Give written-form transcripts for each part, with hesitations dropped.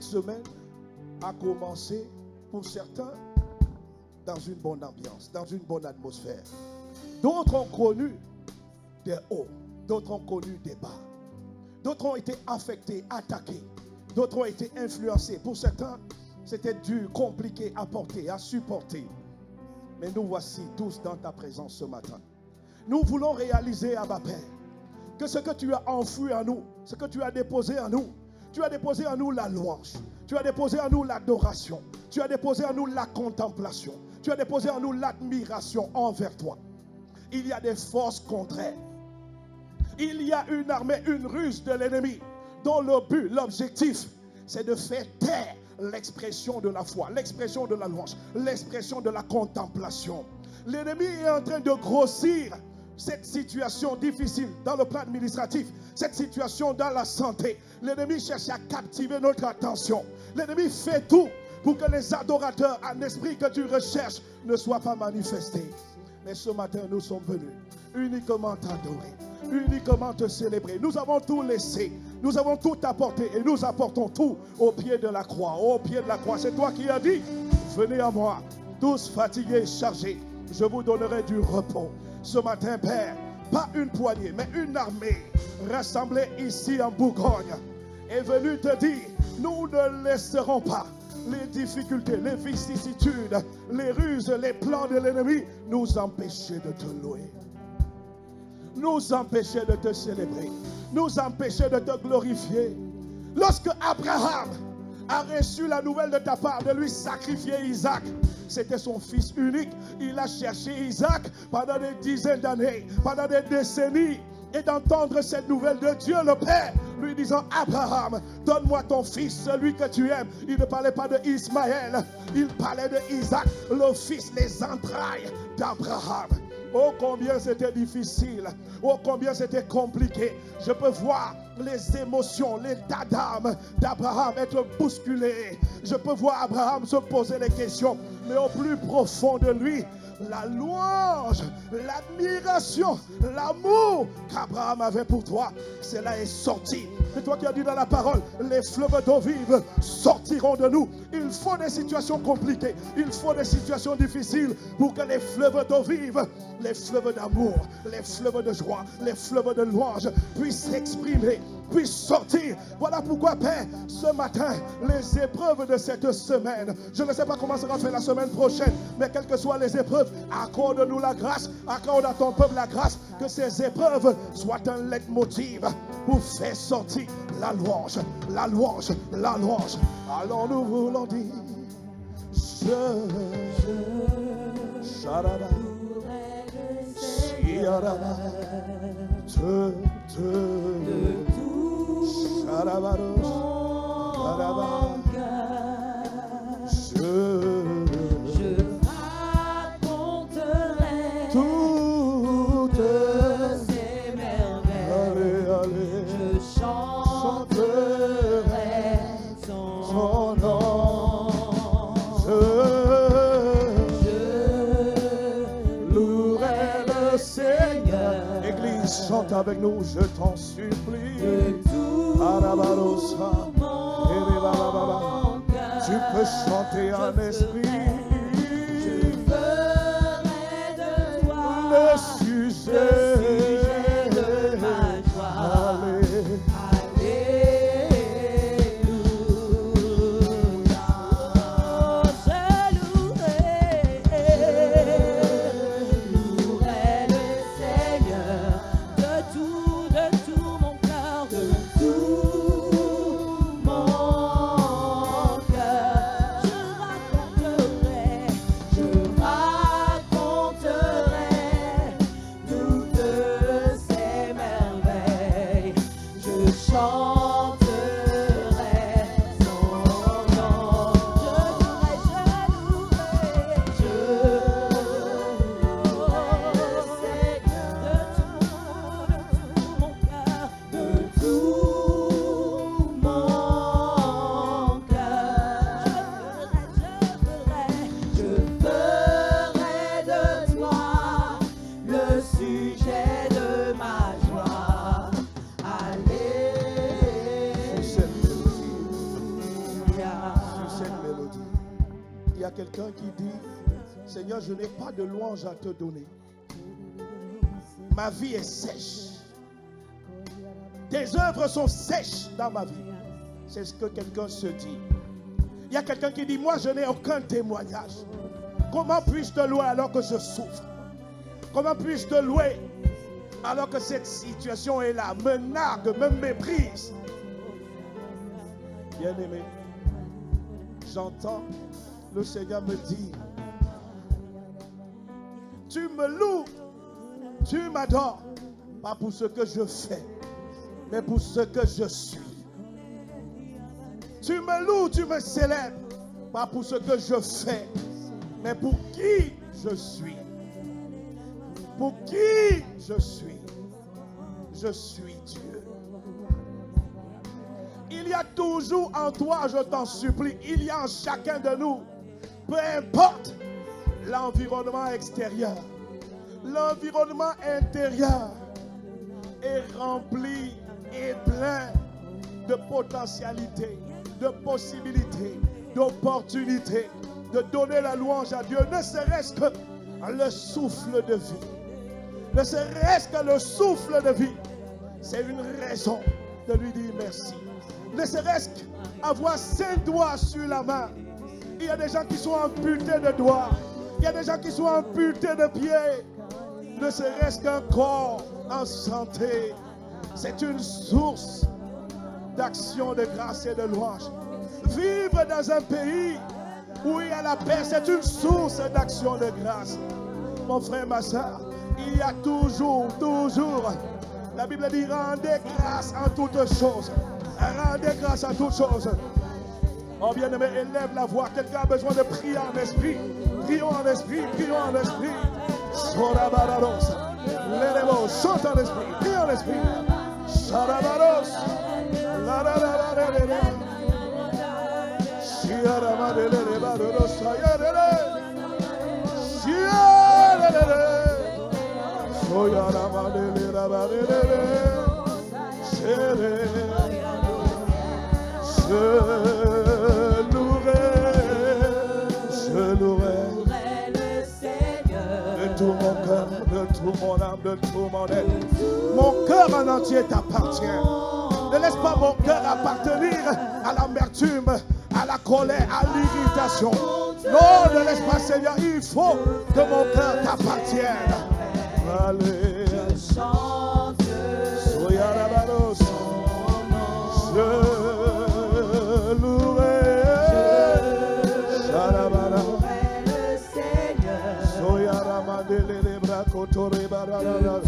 semaine a commencé pour certains dans une bonne ambiance, dans une bonne atmosphère. D'autres ont connu des hauts, d'autres ont connu des bas. D'autres ont été affectés, attaqués. D'autres ont été influencés. Pour certains, c'était dur, compliqué à porter, à supporter. Mais nous voici tous dans ta présence ce matin. Nous voulons réaliser, Abba Père, que ce que tu as enfoui en nous, ce que tu as déposé en nous, tu as déposé en nous la louange, tu as déposé en nous l'adoration, tu as déposé en nous la contemplation, tu as déposé en nous l'admiration envers toi. Il y a des forces contraires. Il y a une armée, une ruse de l'ennemi, dont le but, l'objectif, c'est de faire taire l'expression de la foi, l'expression de la louange, l'expression de la contemplation. L'ennemi est en train de grossir cette situation difficile dans le plan administratif, cette situation dans la santé. L'ennemi cherche à captiver notre attention. L'ennemi fait tout pour que les adorateurs en esprit que tu recherches ne soient pas manifestés. Mais ce matin, nous sommes venus uniquement t'adorer, uniquement te célébrer. Nous avons tout laissé, nous avons tout apporté et nous apportons tout au pied de la croix. Au pied de la croix, c'est toi qui as dit, venez à moi, tous fatigués et chargés, je vous donnerai du repos. Ce matin, Père, pas une poignée, mais une armée rassemblée ici en Bourgogne est venue te dire, nous ne laisserons pas les difficultés, les vicissitudes, les ruses, les plans de l'ennemi nous empêcher de te louer, nous empêcher de te célébrer, nous empêcher de te glorifier. Lorsque Abraham a reçu la nouvelle de ta part de lui sacrifier Isaac, c'était son fils unique. Il a cherché Isaac pendant des dizaines d'années, pendant des décennies. Et d'entendre cette nouvelle de Dieu le Père lui disant, Abraham, donne-moi ton fils, celui que tu aimes. Il ne parlait pas de Ismaël, il parlait de Isaac, le fils, les entrailles d'Abraham. Oh combien c'était difficile, oh combien c'était compliqué. Je peux voir les émotions, l'état d'âme d'Abraham être bousculé. Je peux voir Abraham se poser les questions, mais au plus profond de lui, la louange, l'admiration, l'amour qu'Abraham avait pour toi, cela est sorti. C'est toi qui as dit dans la parole, les fleuves d'eau vive sortiront de nous. Il faut des situations compliquées, il faut des situations difficiles pour que les fleuves d'eau vive, les fleuves d'amour, les fleuves de joie, les fleuves de louange puissent s'exprimer, puissent sortir. Voilà pourquoi, Père, ce matin, les épreuves de cette semaine, je ne sais pas comment sera fait la semaine prochaine, mais quelles que soient les épreuves, accorde-nous la grâce, accorde à ton peuple la grâce, que ces épreuves soient un leitmotiv pour faire sortir la louange, la louange, la louange. Alors nous voulons dire, Sharada, Shiarada, de tout mon cœur, je raconterai toutes ces merveilles. Allez, je chanterai son nom. Je louerai le Seigneur. Église, chante avec nous, je t'en supplie. De tout mon cœur, tu peux chanter en esprit. Je ferai de toi le sujet de ma joie. qui dit, Seigneur, je n'ai pas de louange à te donner. Ma vie est sèche. Tes œuvres sont sèches dans ma vie. C'est ce que quelqu'un se dit. Il y a quelqu'un qui dit, moi je n'ai aucun témoignage. Comment puis-je te louer alors que je souffre? Comment puis-je te louer alors que cette situation est là, me nargue, me méprise? Bien-aimé, j'entends le Seigneur me dire, tu me loues, tu m'adores, pas pour ce que je fais, mais pour ce que je suis. Tu me loues, tu me célèbres, pas pour ce que je fais, mais pour qui je suis. Pour qui je suis. Je suis Dieu. Il y a toujours en toi, je t'en supplie, il y a en chacun de nous, peu importe l'environnement extérieur, l'environnement intérieur est rempli et plein de potentialités, de possibilités, d'opportunités de donner la louange à Dieu, ne serait-ce que le souffle de vie. Ne serait-ce que le souffle de vie, c'est une raison de lui dire merci. Ne serait-ce qu'avoir 5 doigts sur la main. Il y a des gens qui sont amputés de doigts. Il y a des gens qui sont amputés de pieds. Ne serait-ce qu'un corps en santé. C'est une source d'action de grâce et de louange. Vivre dans un pays où il y a la paix, c'est une source d'action de grâce. Mon frère, ma soeur, il y a toujours, la Bible dit, rendez grâce en toutes choses. Rendez grâce à toutes choses. Oh bien-aimé, élève la voix. Quelqu'un a besoin de prier en esprit. Prions en esprit, prions en esprit. Sorabaros. L'élève, chante en esprit, prie en esprit. Sorabaros. La la la la la la la. Shiaramadele baros sayere. Shiarele. Soyaramadele rabarele. Shere. Je louerai le Seigneur de tout mon cœur, de tout mon âme, de tout mon être. Mon cœur en entier t'appartient. Ne laisse pas mon cœur appartenir à l'amertume, à la colère, à l'irritation. Non, ne laisse pas, Seigneur, il faut que mon cœur t'appartienne. Allez, je chante, Soyarabaros, je louerai le Seigneur. Soyaramadele les bras kotore barara.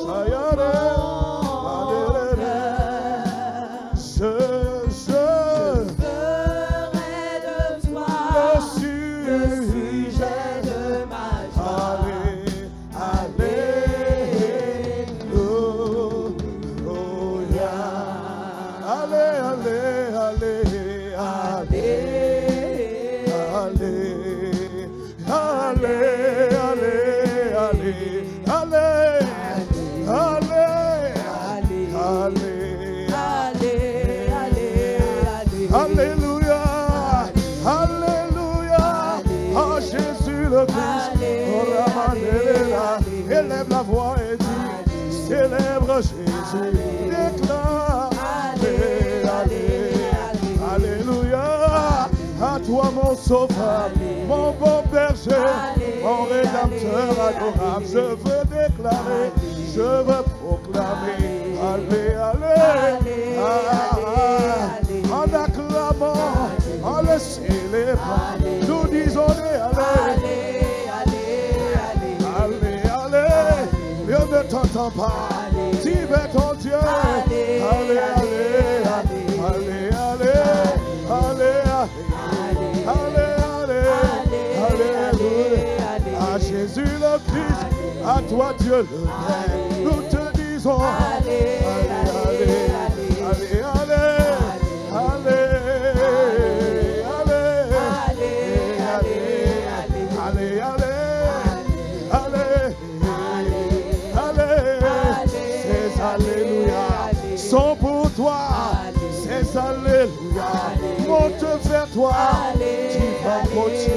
Sayare madele. Je ferai de toi le sujet de ma joie. Alléluia, Alléluia, oh Jésus le Christ, élève la voix et dis, célèbre Jésus, déclare, Alléluia, à toi mon sauveur, mon bon berger, mon rédempteur adorable, je veux déclarer, je veux proclamer, allez, en acclamant, en le célébrant, nous disons allez, Dieu ne t'entend pas, tu veux ton Dieu, allez, à Jésus le Christ, à toi Dieu le Père, nous te disons, allez, sont pour toi, c'est alléluia, monte vers toi, tu vas continuer.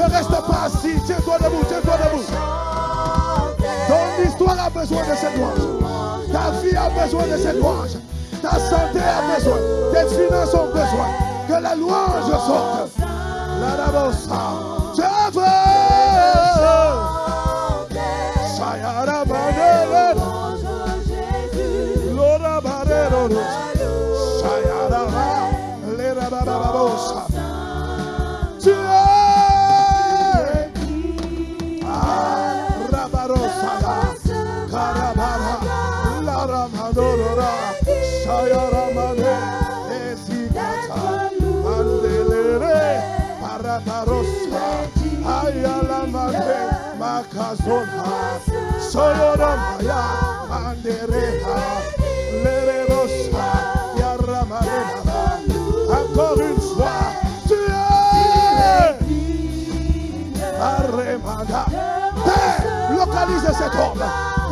Ne reste pas assis. Tiens-toi debout, tiens-toi debout. Ton histoire a besoin de cette louange. Ta vie a besoin de cette louange. Ta santé a besoin. Tes finances ont besoin. Que la louange sorte. La rabosa. Je veux. Sayara Badele. Lora Badero. Sayara Lera Bababosa. Tu es. Rabarosaya. Karabara. Lara Madorora. Sayara Mane. Esigata. Mandelere. Parabarosa. Ayala Mane. Makazona. Soyora Maya. Mandereha. Lererosa. Yaramarena. Encore une fois. Tu es. Arremada. Localise cet homme.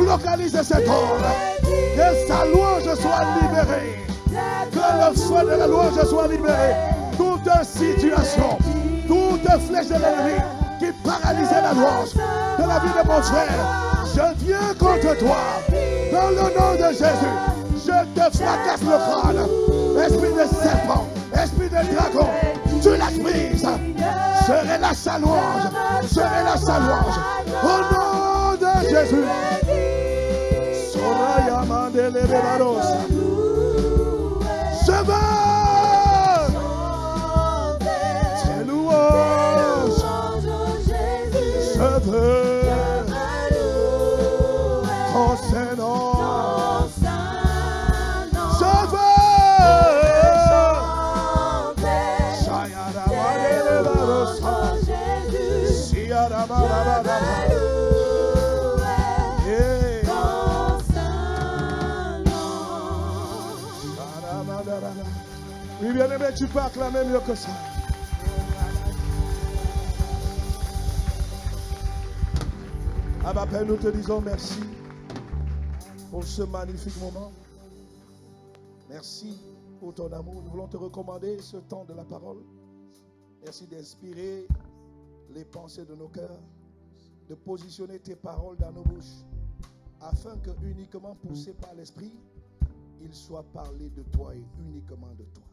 Localise cet homme. Que sa louange soit libérée. Que le feu de la louange soit libéré. Toute situation, toute flèche de l'ennemi qui paralysait la louange de la vie de mon frère, je viens contre toi. Dans le nom de Jésus, je te fracasse le crâne. Esprit de serpent, esprit de dragon, tu l'as prise. Je relâche sa louange. Je relâche sa louange. Au nom de Jésus. Soraya Mandele Bebaros. Je veux tes louanges. Je veux ton Saint-Nom. Je veux Shayara Mandele Bebaros. Siara Mandele. Oui, bien aimé, tu peux acclamer mieux que ça. Abba Père, nous te disons merci pour ce magnifique moment. Merci pour ton amour. Nous voulons te recommander ce temps de la parole. Merci d'inspirer les pensées de nos cœurs, de positionner tes paroles dans nos bouches, afin que uniquement poussé par l'Esprit, il soit parlé de toi et uniquement de toi.